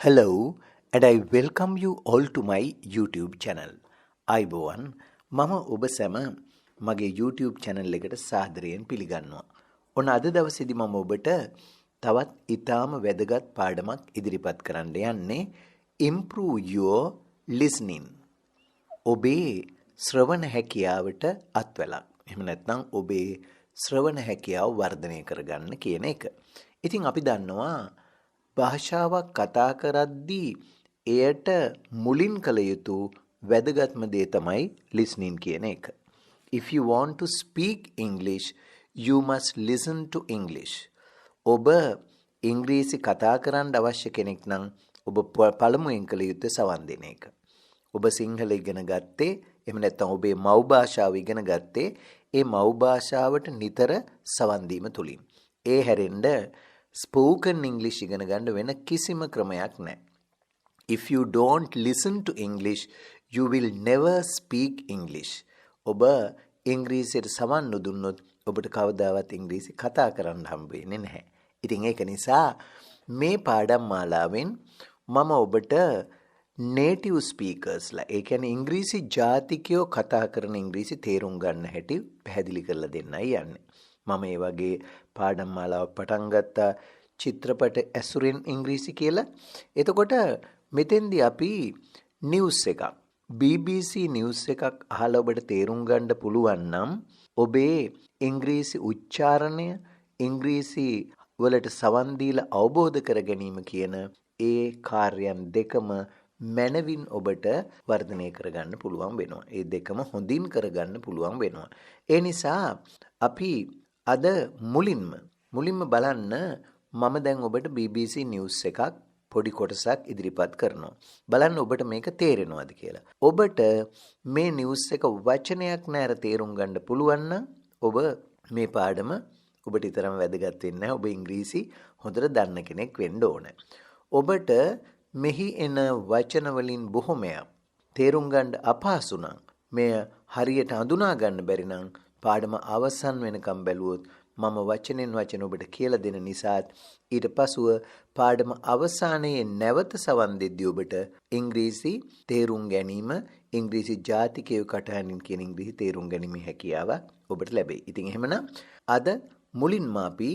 Hello, and I welcome you all to my YouTube channel. අයිබෝවන් මම ඔබ සැම මගේ YouTube channel එකට සාදරයෙන් පිළිගන්නවා. ඔන්න අද දවසේදී මම ඔබට තවත් ඊටාම වැදගත් පාඩමක් ඉදිරිපත් කරන්න යන්නේ improve your listening. ඔබේ ශ්‍රවණ හැකියාවට අත්වලක්. එහෙම නැත්නම් ඔබේ ශ්‍රවණ හැකියාව වර්ධනය කරගන්න කියන එක. ඉතින් අපි දන්නවා භාෂාවක් කතා කරද්දී එයට මුලින් කළ යුතු වැදගත්ම දේ තමයි listening කියන එක. If you want to speak English, you must listen to English. ඔබ ඉංග්‍රීසි කතා කරන්න අවශ්‍ය කෙනෙක් නම් ඔබ පළමුවෙන් කළ යුත්තේ සවන් දෙන එක. ඔබ සිංහල ඉගෙන ගත්තේ එහෙම නැත්නම් ඔබේ මව් භාෂාව ඉගෙන ගත්තේ ඒ මව් භාෂාවට නිතර සවන් දීම තුලින්. ඒ හැරෙන්න spoken English ඉගෙන ගන්න වෙන කිසිම ක්‍රමයක් නැහැ. If you don't listen to English, you will never speak English. ඔබ ඉංග්‍රීසියට සවන් නොදුන්නොත් ඔබට කවදාවත් ඉංග්‍රීසි කතා කරන්න හම්බ වෙන්නේ නැහැ. ඉතින් ඒක නිසා මේ පාඩම් මාලාවෙන් මම ඔබට native speakers ලා ඒ කියන්නේ ඉංග්‍රීසි ජාතිකයෝ කතා කරන ඉංග්‍රීසි තේරුම් ගන්න හැටි පැහැදිලි කරලා දෙන්නයි යන්නේ. මම මේ වගේ පාඩම් මාලාවක් පටන් ගත්තා චිත්‍රපට ඇසුරෙන් ඉංග්‍රීසි කියලා. එතකොට මෙතෙන්දී අපි නිවුස් එකක් BBC නිවුස් එකක් අහලා ඔබට තේරුම් ගන්න පුළුවන් නම් ඔබේ ඉංග්‍රීසි උච්චාරණය ඉංග්‍රීසි වලට සවන් දීලා අවබෝධ කර ගැනීම කියන ඒ කාර්යයන් දෙකම මනවින් ඔබට වර්ධනය කරගන්න පුළුවන් වෙනවා. ඒ දෙකම හොඳින් කරගන්න පුළුවන් වෙනවා. ඒ නිසා අපි අද මුලින්ම බලන්න මම දැන් ඔබට BBC නිවුස් එකක් පොඩි කොටසක් ඉදිරිපත් කරනවා. බලන්න ඔබට මේක තේරෙනවද කියලා. ඔබට මේ නිවුස් එක වචනයක් නැර තේරුම් ගන්න පුළුවන් නම් ඔබ මේ පාඩම ඔබට ඊතරම් වැදගත් වෙන්නේ නැහැ. ඔබ ඉංග්‍රීසි හොඳට දන්න කෙනෙක් වෙන්න ඕන. ඔබට මෙහි එන වචන වලින් බොහොමයක් තේරුම් ගන්න අපහසු නම් මෙය හරියට හඳුනා ගන්න බැරි නම් පාඩම අවසන් වෙනකම් බැලුවොත් මම වචනෙන් වචන ඔබට කියලා දෙන නිසාත් ඊට පසුව පාඩම අවසානයේ නැවත සවන් දෙද්දී ඔබට ඉංග්‍රීසි තේරුම් ගැනීම ඉංග්‍රීසි ජාතිකයෝ කටහඬින් කියන ඉංග්‍රීසි තේරුම් ගැනීමේ හැකියාව ඔබට ලැබෙයි. ඉතින් එහෙමනම් අද මුලින්ම අපි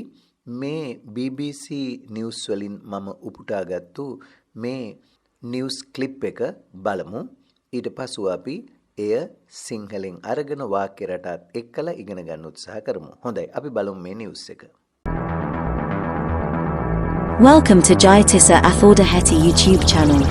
මේ BBC නිවුස් වලින් මම උපුටාගත්තු මේ නිවුස් ක්ලිප් එක බලමු. ඊට පසුව අපි එය සිංහලෙන් අරගෙන වාක්‍ය රටාත් එක්කලා ඉගෙන ගන්න උත්සාහ කරමු. හොඳයි අපි බලමු මේ නිවුස් එක. Welcome to Jayatissa Athaudahetti YouTube channel.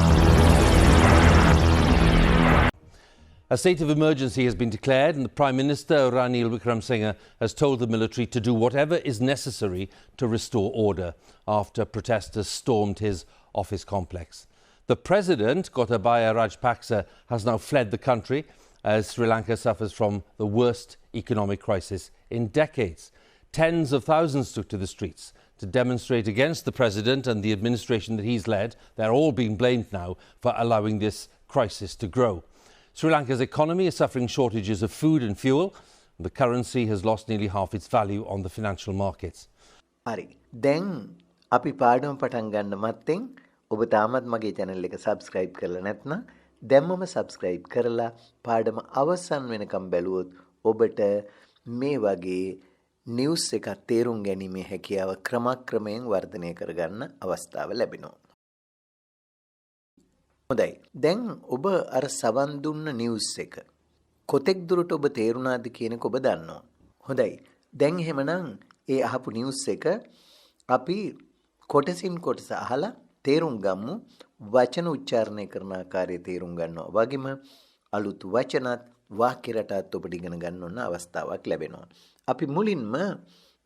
A state of emergency has been declared and the Prime Minister Ranil Wickremesinghe has told the military to do whatever is necessary to restore order after protesters stormed his office complex. The President, Gotabaya Rajapaksa, has now fled the country as Sri Lanka suffers from the worst economic crisis in decades. Tens of thousands took to the streets to demonstrate against the President and the administration that he's led. They're all being blamed now for allowing this crisis to grow. Sri Lanka's economy is suffering shortages of food and fuel. The currency has lost nearly half its value on the financial markets. හරි. දැන් අපි පාඩම පටන් ගන්න මත්තෙන් ඔබ තාමත් මගේ channel එක subscribe කරලා නැත්නම් දැම්මම subscribe කරලා පාඩම අවසන් වෙනකම් බැලුවොත් ඔබට මේ වගේ නිවුස් එකක් තේරුම් ගැනීමේ හැකියාව ක්‍රමක්‍රමයෙන් වර්ධනය කරගන්න අවස්ථාව ලැබෙනවා. හොඳයි. දැන් ඔබ අර සවන් දුන්න නිවුස් එක කොතෙක් දුරට ඔබ තේරුණාද කියන එක ඔබ දන්නවා. හොඳයි. දැන් එහෙමනම් ඒ අහපු නිවුස් එක අපි කොටසින් කොටස අහලා තේරුම් ගමු. වචන උච්චාරණය කරන ආකාරය තේරුම් ගන්නවා. වගේම අලුත් වචනත් වාක්‍ය රටාත් ඔබට ඉගෙන ගන්න ඕන අවස්ථාවක් ලැබෙනවා. අපි මුලින්ම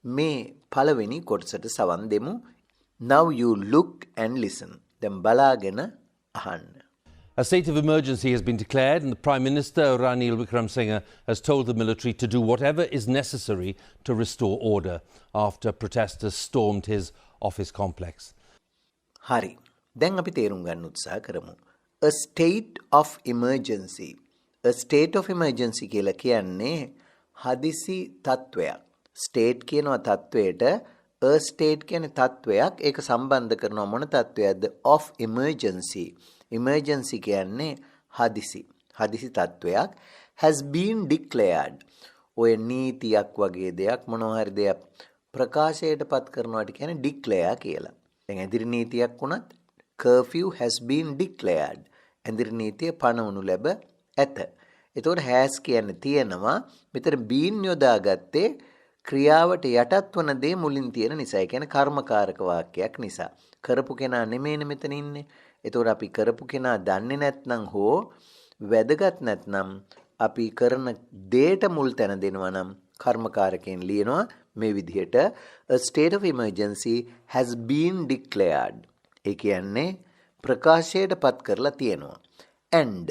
මේ පළවෙනි කොටසට සවන් දෙමු. Now you look and listen. දැන් බලාගෙන අහන්න. A state of emergency has been declared and the Prime Minister Ranil Wickremesinghe has told the military to do whatever is necessary to restore order after protesters stormed his office complex. හරි. දැන් අපි තේරුම් ගන්න උත්සාහ කරමු. A state of emergency. A state of emergency කියලා කියන්නේ හදිසි තත්වයක්. state කියනවා තත්වයට a state කියන්නේ තත්වයක්. ඒක සම්බන්ධ කරනවා මොන තත්වයක්ද? of emergency. emergency කියන්නේ හදිසි තත්වයක්. has been declared. ඔය නීතියක් වගේ දෙයක් මොනවා හරි දෙයක් ප්‍රකාශයට පත් කරනවාට කියන්නේ declare කියලා. දැන් ඇදිරි නීතියක් වුණත් curfew has been declared. ඇදිරි නීතිය පනවනු ලැබ ඇත. එතකොට has කියන්නේ තියෙනවා. මෙතන been යොදාගත්තේ ක්‍රියාවට යටත් වන දේ මුලින් තියෙන නිසා. ඒ කියන්නේ කර්මකාරක වාක්‍යයක් නිසා. කරපු කෙනා නෙමෙයිනේ මෙතන ඉන්නේ. එතකොට අපි කරපු කෙනා දන්නේ නැත්නම් හෝ වැදගත් නැත්නම් අපි කරන දේට මුල් තැන දෙනවා නම් කර්මකාරකයෙන් ලියනවා මේ විදිහට a state of emergency has been declared. ඒ කියන්නේ ප්‍රකාශයට පත් කරලා තියෙනවා. and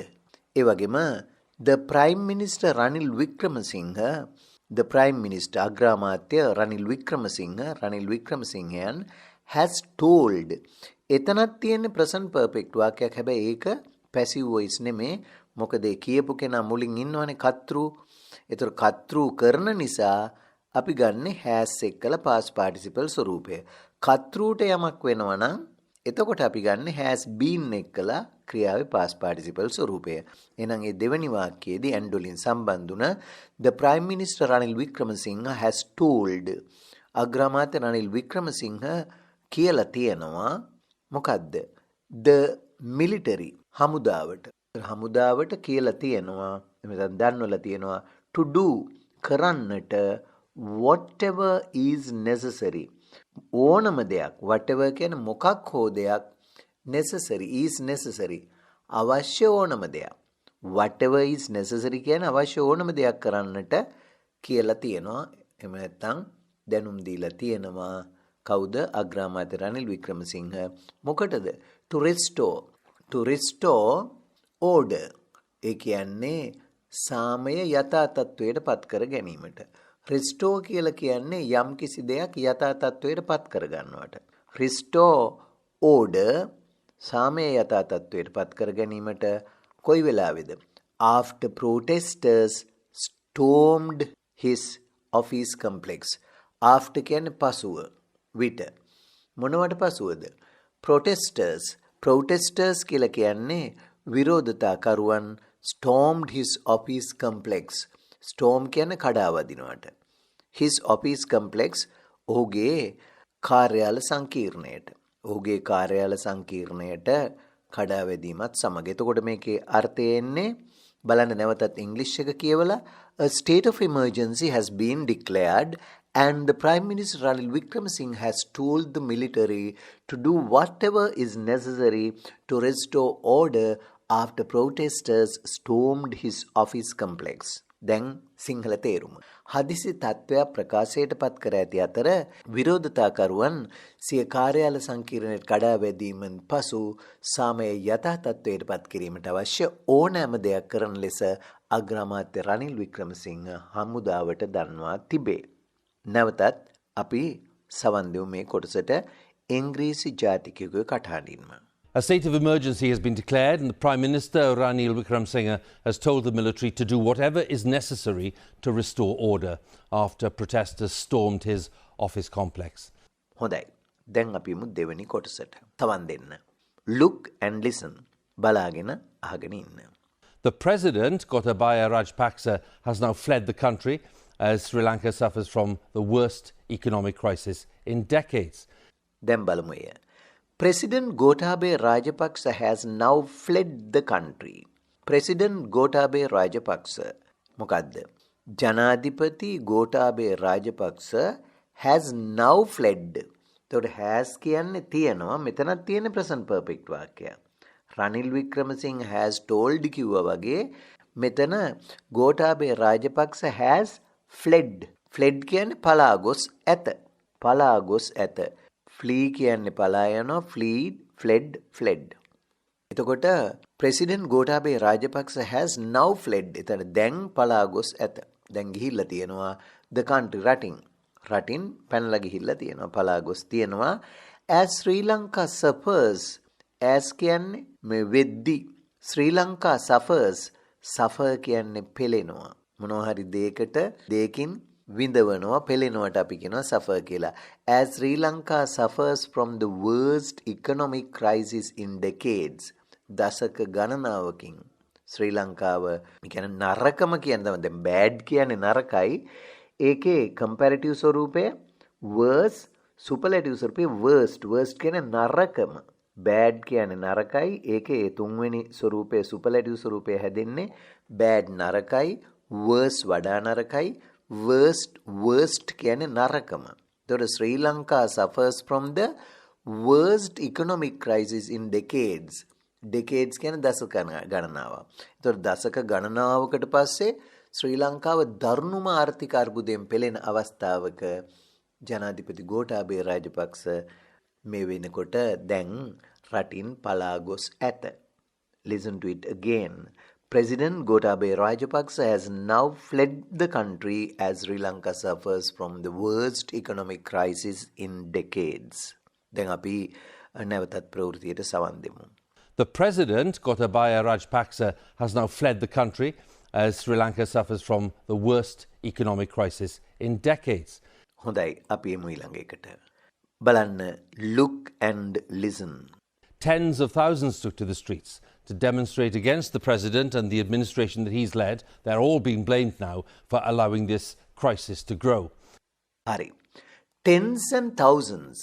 ඒ වගේම the prime minister Ranil Wickremesinghe, the prime minister අග්‍රාමාත්‍ය Ranil වික්‍රමසිංහයන් has told. එතනක් තියෙන present perfect වාක්‍යයක්. හැබැයි ඒක passive voice නෙමේ. මොකද ඒ කියපු කෙනා මුලින් ඉන්නවනේ කර්තෘ. ඒතර කර්තෘ කරන නිසා අපි ගන්නෙ has එක්කලා past participle ස්වරූපය. කර්තෘට යමක් වෙනවා නම් එතකොට අපි ගන්නෙ has been එක්කලා ක්‍රියාවේ past participle ස්වරූපය. එහෙනම් මේ දෙවෙනි වාක්‍යයේදී and වලින් සම්බන්ධුන the prime minister Ranil Wickremesinghe has told. අග්‍රාමාත්‍ය Ranil Wickremesinghe කියලා තියෙනවා මොකද්ද? the military හමුදාවට කියලා තියෙනවා. මෙතන දන්වලා තියෙනවා to do කරන්නට whatever is necessary. ඕනම දෙයක් whatever කියන්නේ මොකක් හෝ දෙයක් necessary is necessary අවශ්‍ය ඕනම දෙයක්. whatever is necessary කියන්නේ අවශ්‍ය ඕනම දෙයක් කරන්නට කියලා තියෙනවා. එහෙම නැත්නම් දැනුම් දීලා තියෙනවා. කවුද? අග්‍රාමාත්‍ය රනිල් වික්‍රමසිංහ. මොකටද? to restore order. ඒ කියන්නේ සාමය යථා තත්වයට පත් කර ගැනීමට. restore කියලා කියන්නේ යම් කිසි දෙයක් යථා තත්වයට පත් කර ගන්නවට. restore order සාමය යථා තත්වයට පත් කර ගැනීමට කොයි වෙලාවේද? after protesters stormed his office complex. after කියන්නේ පසුව විට. මොනවට පසුවද? protesters කියලා කියන්නේ විරෝධතාකරුවන් stormed his office complex. storm කියන්නේ කඩාවදිනවට. his office complex ඔහුගේ කාර්යාල සංකීර්ණයට. ඔහුගේ කාර්යාල සංකීර්ණයට කඩාවැදීමත් සමග. එතකොට මේකේ අර්ථය එන්නේ බලන්න නැවතත් ඉංග්‍රීසි එක කියවලා a state of emergency has been declared and the Prime Minister Ranil Wickremesinghe has told the military to do whatever is necessary to restore order after protesters stormed his office complex. දැන් සිංහල තේරුම. හදිසි තත්ත්වයක් ප්‍රකාශයට පත් කර ඇති අතර විරෝධතාකරුවන් සිය කාර්යාල සංකීර්ණයට කඩා වැදීමෙන් පසු සාමය යථා තත්ත්වයට පත් කිරීමට අවශ්‍ය ඕනෑම දෙයක් කරන ලෙස අග්‍රාමාත්‍ය රනිල් වික්‍රමසිංහ හමුදාවට දන්වා තිබේ. නැවතත් අපි සවන් දෙමු මේ කොටසට ඉංග්‍රීසි ජාතිකයෙකුගේ කටහඬින්ම. A state of emergency has been declared and the Prime Minister Ranil Wickremesinghe has told the military to do whatever is necessary to restore order after protesters stormed his office complex. හොඳයි. දැන් අපි මු දෙවෙනි කොටසට. සවන් දෙන්න. Look and listen. බලාගෙන අහගෙන ඉන්න. The President, Gotabaya Rajapaksa, has now fled the country as Sri Lanka suffers from the worst economic crisis in decades. දැන් බලමු එය. President Gotabaya Rajapaksa has now fled the country. President Gotabaya Rajapaksa මොකද්ද? ජනාධිපති Gotabaya Rajapaksa has now fled. එතකොට has කියන්නේ තියෙනවා. මෙතනත් තියෙන present perfect වාක්‍යය. Ranil Wickremesinghe has told කිව්වා වගේ මෙතන Gotabaya Rajapaksa has fled. fled කියන්නේ පලා ගොස් ඇත. පලා ගොස් ඇත. flee කියන්නේ පලා යනවා. fled. එතකොට President Gotabaya Rajapaksa has now fled. එතන දැන් පලා ගොස් ඇත. දැන් ගිහිල්ලා තියෙනවා the country රටින් පැනලා ගිහිල්ලා තියෙනවා. පලා ගොස් තියෙනවා. as Sri Lanka suffers. as කියන්නේ මේ වෙද්දි Sri Lanka suffers. suffer කියන්නේ පෙලෙනවා. මොනවා හරි දෙයකින් විඳවනවා පෙළෙනවට අපි කියනවා suffer කියලා. As Sri Lanka suffers from the worst economic crisis in decades. දශක ගණනාවකින් ශ්‍රී ලංකාව කියන්නේ නරකම කියන තමයි. දැන් bad කියන්නේ නරකයි. ඒකේ comparative ස්වරූපය worse, superlative ස්වරූපය worst. worst කියන්නේ නරකම. bad කියන්නේ නරකයි. ඒකේ තුන්වෙනි ස්වරූපයේ superlative ස්වරූපය හැදෙන්නේ bad නරකයි, worse වඩා නරකයි, worst කියන්නේ නරකම. එතකොට ශ්‍රී Lanka suffers from the worst economic crisis in decades. decades කියන්නේ දශක ගණනාව. එතකොට දශක ගණනාවකට පස්සේ ශ්‍රී ලංකාව දරුණුම ආර්ථික අර්බුදයෙන් පෙළෙන අවස්ථාවක ජනාධිපති ගෝඨාභය රාජපක්ෂ මේ වෙනකොට දැන් රටින් පලා ගොස් ඇත. Listen to it again. President Gotabaya Rajapaksa has now fled the country as Sri Lanka suffers from the worst economic crisis in decades. දැන් අපි නැවතත් ප්‍රවෘත්තියට සවන් දෙමු. The president, Gotabaya Rajapaksa, has now fled the country as Sri Lanka suffers from the worst economic crisis in decades. හොඳයි අපි එමු ඊළඟ එකට. බලන්න look and listen. Tens of thousands took to the streets to demonstrate against the president and the administration that he's led. They're all being blamed now for allowing this crisis to grow. හරි. Tens and thousands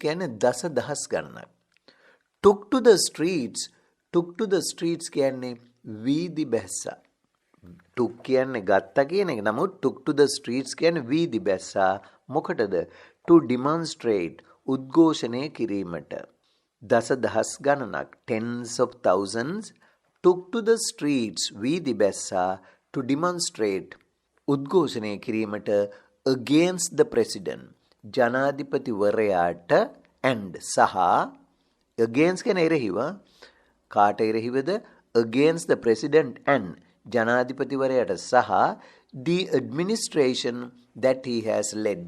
කියන්නේ දසදහස් ගණනක්. Took to the streets කියන්නේ වීදි බැස්සා. took කියන්නේ ගත්තා කියන එක. නමුත් took to the streets කියන්නේ වීදි බැස්සා. මොකටද? To demonstrate උද්ඝෝෂණය කිරීමට. දසදහස් ගණනක් tens of thousands took to the streets වීදි බැස්සා to demonstrate උද්ඝෝෂණය කිරීමට against the president ජනාධිපතිවරයාට and සහ against කියන එරෙහිව කාට එරෙහිවද against the president and ජනාධිපතිවරයාට සහ the administration that he has led.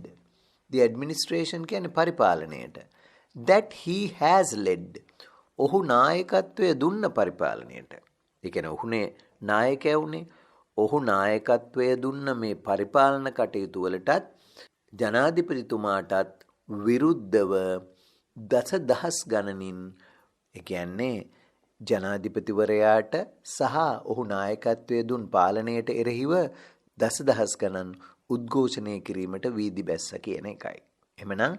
The administration කියන්නේ පරිපාලනයට. That he has led. ඔහු නායකත්වය දුන්න පරිපාලනයට. ඒ කියන්නේ ඔහුනේ නායකයා වුණේ. ඔහු නායකත්වය දුන්න මේ පරිපාලන කටයුතු වලටත් ජනාධිපතිතුමාටත් විරුද්ධව දසදහස් ගණනින් ඒ කියන්නේ ජනාධිපතිවරයාට සහ ඔහු නායකත්වය දුන් පාලනයට එරෙහිව දසදහස් ගණන් උද්ඝෝෂණය කිරීමට වීදි බැස්ස කියන එකයි. එහෙමනම්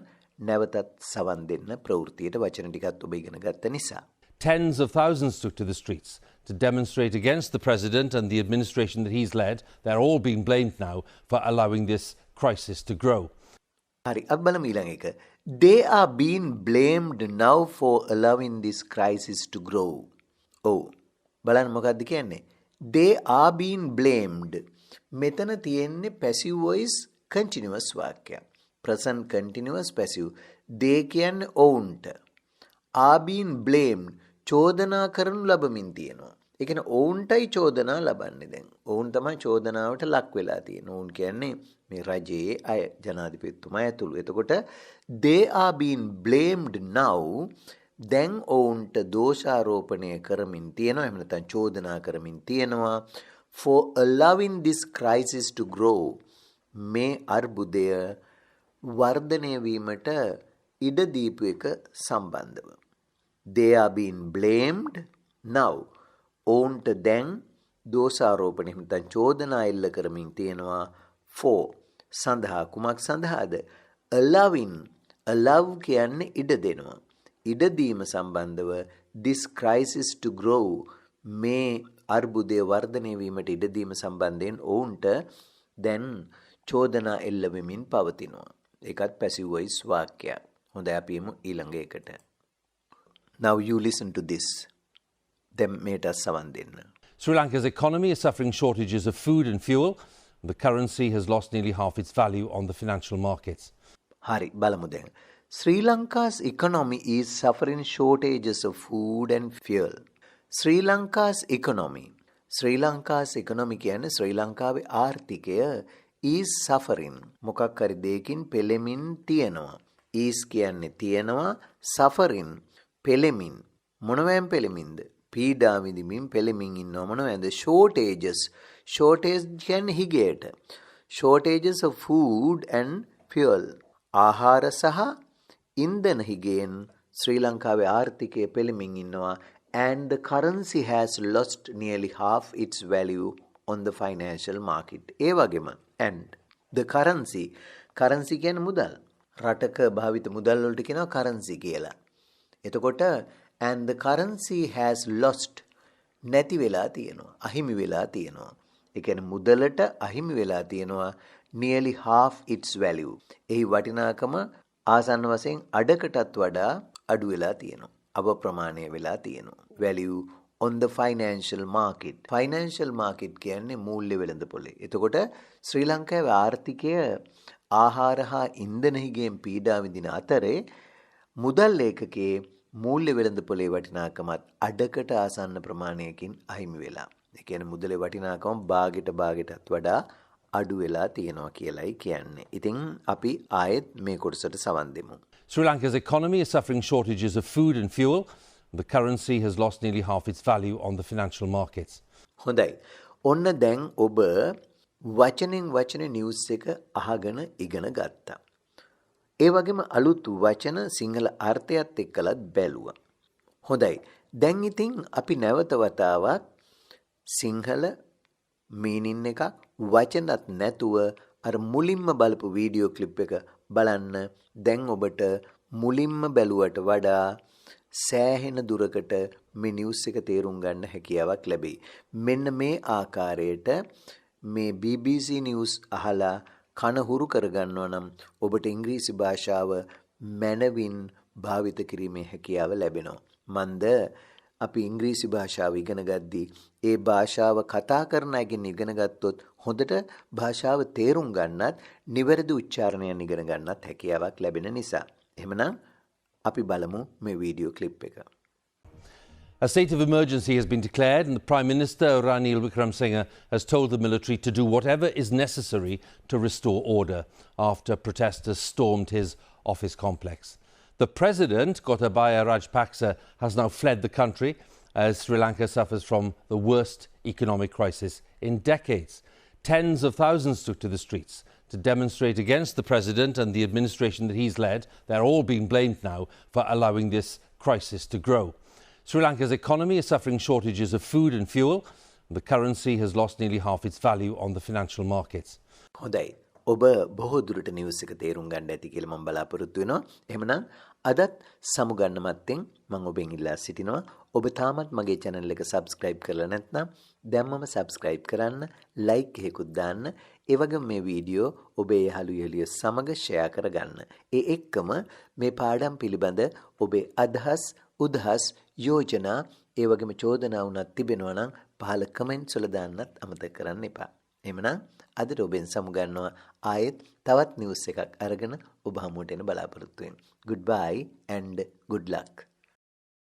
නැවතත් සවන් දෙන්න ප්‍රවෘත්තියට වචන ටිකත් ඔබ ඉගෙන ගත්ත නිසා. Tens of thousands took to the streets to demonstrate against the president and the administration that he's led. They're all being blamed now for allowing this crisis to grow. හරි අපි බලමු ඊළඟ එක. They are being blamed now for allowing this crisis to grow. ඔව් බලන්න මොකක්ද කියන්නේ? They are being blamed. මෙතන තියෙන්නේ passive voice continuous වාක්‍යයක්. present continuous passive. They කියන්නේ ඔවුන්ට. are being blamed චෝදනා කරනු ලබමින් තියෙනවා. ඒ කියන්නේ ඔවුන්ටයි චෝදනා ලබන්නේ දැන්. ඔවුන් තමයි චෝදනාවට ලක් වෙලා තියෙන්නේ. ඔවුන් කියන්නේ මේ රජයේ අය ජනාධිපතිතුමා ඇතුළු. එතකොට they are being blamed now දැන් ඔවුන්ට දෝෂාරෝපණය කරමින් තියෙනවා. එහෙම නැත්නම් චෝදනා කරමින් තියෙනවා for allowing this crisis to grow. මේ අර්බුදය වර්ධනය වීමට ඉඩ දීපු එක සම්බන්ධව. They are being blamed now. ඔවුන්ට දැන් දෝෂාරෝපණය නැත්නම් චෝදනා එල්ල කරමින් තියෙනවා for සඳහා කුමක් සඳහාද? allowing. allow කියන්නේ ඉඩ දෙනවා. ඉඩ දීම සම්බන්ධව this crisis to grow මේ අර්බුදය වර්ධනය වීමට ඉඩ දීම සම්බන්ධයෙන් ඔවුන්ට දැන් චෝදනා එල්ල වෙමින් පවතිනවා. ඒකත් passive voice වාක්‍යයක්. හොඳයි අපි යමු ඊළඟ එකට. Now you listen to this. Then මේට සවන් දෙන්න. Sri Lanka's economy is suffering shortages of food and fuel. The currency has lost nearly half its value on the financial markets. හරි බලමු දැන්. Sri Lanka's economy is suffering shortages of food and fuel. Sri Lanka's economy කියන්නේ ශ්‍රී ලංකාවේ ආර්ථිකය is suffering මොකක් හරි දෙයකින් පෙළෙමින් තියෙනවා. is කියන්නේ තියෙනවා, suffering පෙළෙමින්. මොනවෙන් පෙළෙමින්ද? පීඩා විඳින්මින් පෙළෙමින් ඉන්නවා. මොනවද? shortages කියන්නේ හිගයට. shortages of food and fuel. ආහාර සහ ඉන්ධන හිගෙන් ශ්‍රී ලංකාවේ ආර්ථිකය පෙළමින් ඉන්නවා. And the currency has lost nearly half its value on the financial market. ඒ වගේම and the currency කියන්නේ මුදල්. රටක භාවිත මුදල් වලට කියනවා currency කියලා. එතකොට and the currency has lost නැති වෙලා තියෙනවා. අහිමි වෙලා තියෙනවා. ඒ කියන්නේ මුදලට අහිමි වෙලා තියෙනවා nearly half its value. එහි වටිනාකම ආසන්න වශයෙන් අඩකටත් වඩා අඩු වෙලා තියෙනවා. අප්‍රමාණය වෙලා තියෙනවා. value on the financial market. financial market කියන්නේ මූල්‍ය වෙළඳපොලේ. එතකොට ශ්‍රී ලංකාවේ ආර්ථිකය ආහාර හා ඉන්ධන හිගෙන් පීඩා විඳින අතරේ මුදල් ඒකකයේ මූල්‍ය වෙළඳපොලේ වටිනාකමත් අඩකට ආසන්න ප්‍රමාණයකින් අහිමි වෙලා. ඒ කියන්නේ මුදලේ වටිනාකම භාගයටත් වඩා අඩු වෙලා තියෙනවා කියලායි කියන්නේ. ඉතින් අපි ආයෙත් මේ කොටසට සවන් දෙමු. Sri Lanka's economy is suffering shortages of food and fuel. The currency has lost nearly half its value on the financial markets. හොඳයි. ඔන්න දැන් ඔබ වචනෙන් වචන නිවුස් එක අහගෙන ඉගෙන ගත්තා. ඒ වගේම අලුත් වචන සිංහල අර්ථයත් එක්කලත් බැලුවා. හොඳයි. දැන් ඉතින් අපි නැවත වතාවක් සිංහල මීනින් එකක් වචනත් නැතුව අර මුලින්ම බලපු වීඩියෝ ක්ලිප් එක බලන්න. දැන් ඔබට මුලින්ම බැලුවට වඩා සෑහෙන දුරකට මේ නිවුස් එක තේරුම් ගන්න හැකියාවක් ලැබෙයි. මෙන්න මේ ආකාරයට මේ BBC නිවුස් අහලා කන හුරු කරගන්නවා නම් ඔබට ඉංග්‍රීසි භාෂාව මනවින් භාවිත කිරීමේ හැකියාව ලැබෙනවා. මන්ද අපි ඉංග්‍රීසි භාෂාව ඉගෙන ගද්දී ඒ භාෂාව කතා කරන අයගෙන් ඉගෙන ගත්තොත් හොඳට භාෂාව තේරුම් ගන්නත් නිවැරදි උච්චාරණයන් ඉගෙන ගන්නත් හැකියාවක් ලැබෙන නිසා. එහෙමනම් අපි බලමු මේ වීඩියෝ ක්ලිප් එක. A state of emergency has been declared and the Prime Minister Ranil Wickremesinghe has told the military to do whatever is necessary to restore order after protesters stormed his office complex. The President, Gotabaya Rajapaksa, has now fled the country as Sri Lanka suffers from the worst economic crisis in decades. Tens of thousands took to the streets to demonstrate against the President and the administration that he's led. They're all being blamed now for allowing this crisis to grow. Sri Lanka's economy is suffering shortages of food and fuel. The currency has lost nearly half its value on the financial markets. හොඳයි. ඔබ බොහෝ දුරට news එක තේරුම් ගන්න ඇති කියලා මම බලාපොරොත්තු වෙනවා. එහෙමනම් අදත් සමුගන්න මත්තෙන් මම ඔබෙන් ඉල්ලා සිටිනවා. ඔබ තාමත් මගේ channel එක subscribe කරලා නැත්නම් දැම්මම subscribe කරන්න, like එකකුත් දාන්න. ඒ වගේම මේ වීඩියෝ ඔබේ යාළුවෝ සමග share කරගන්න. ඒ එක්කම මේ පාඩම් පිළිබඳ ඔබේ අදහස්, උදහස්, යෝජනා, ඒ වගේම චෝදනා වුණත් තිබෙනවා නම් පහළ comments වල දාන්නත් අමතක කරන්න එපා. එහෙමනම් අදට ඔබෙන් සමුගන්නවා. ආයෙත් තවත් නිවුස් එකක් අරගෙන ඔබ හමුවට එන බලාපොරොත්තු වෙන්න. Goodbye and good luck.